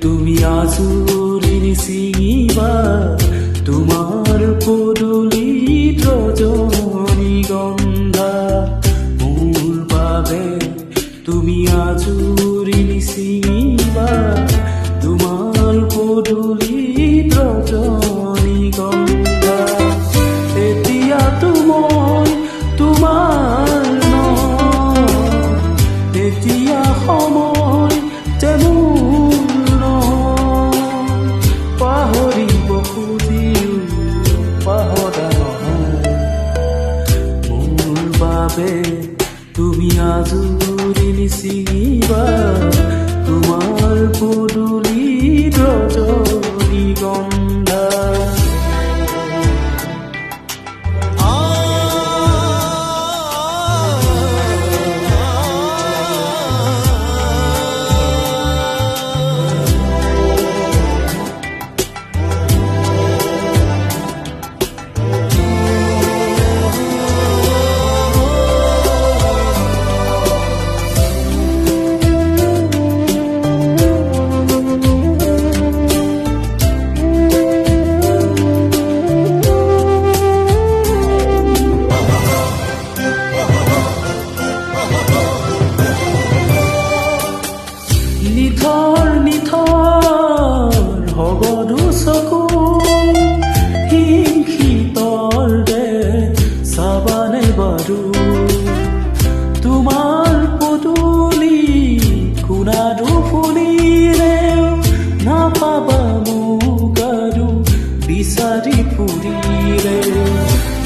তুমি আজুৰিৰ চিঙিবা তোমাৰ পদূলিত ৰজনীগন্ধা মোৰ বাবে তুমি আজুৰিৰ চিঙিবা তোমাৰ পদূলিত ৰজনীগন্ধা এতিয়াতো মই তোমাৰ নহয় এতিয়া সময় পাহৰিব খুজিও পাহৰা নহয় মোৰ বাবে তুমি আজুৰিৰ চিঙিবা তোমাৰ পদূলিত ৰজনীগন্ধা নিথৰ নিথৰ হবদু চকু হিংসিতৰ দে চাবানে বাৰু তোমাৰ পদূলি খুনাদু ফুলিলেও নাপাবা মোক আৰু বিচাৰি ফুৰিলে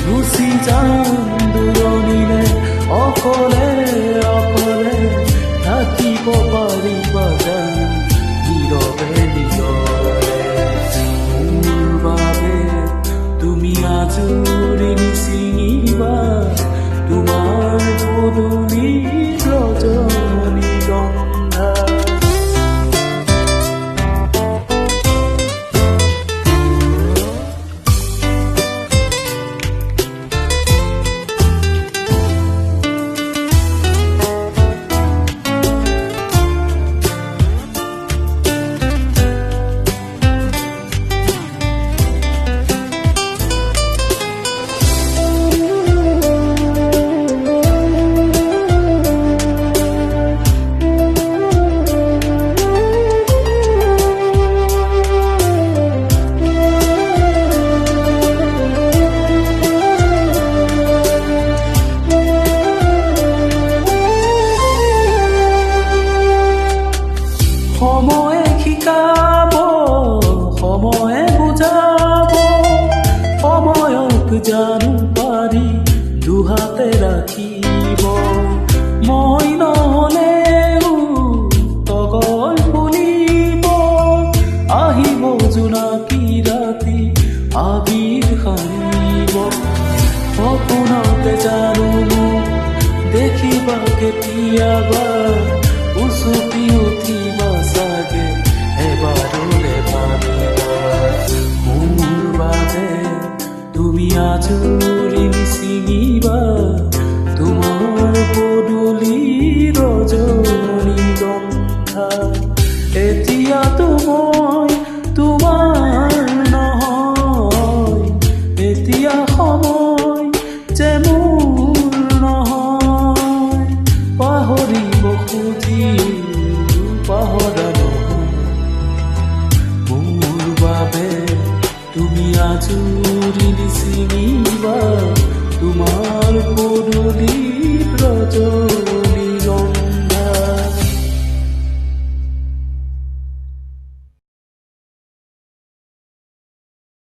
গুচি যাম দূৰণিলে অকলে অকলে থাকিব পাৰিবা নীৰৱে নীৰৱে মোৰ বাবে তুমি আজুৰিৰ চিঙিবা তোমাৰ পদূলিত ৰজনীগন্ধা সময়ে শিকাব সময়ে বুজাব সময়ক জানো পাৰি দুহাতে ৰাখিব মই নহলেও তগৰ ফুলিব আহিব জোনাকী ৰাতি আবিৰ সানিব সপোনতে জানো মোক দেখিবা কেতিয়াবা উচুপি উঠিবা চাগে এবাৰলে ভাবিবা মোৰ বাবে তুমি আজুৰিৰ চিঙিবা তোমাৰ পদূলিত ৰজনীগন্ধা এতিয়াতো মই তোমাৰ নহয় এতিয়া সময় যে মোৰ নহয় পাহৰিব খুজিও পাহৰা নহয় মোৰ বাবে তুমি আজুৰিৰ চিঙিবা তোমাৰ পদূলিত ৰজনীগন্ধা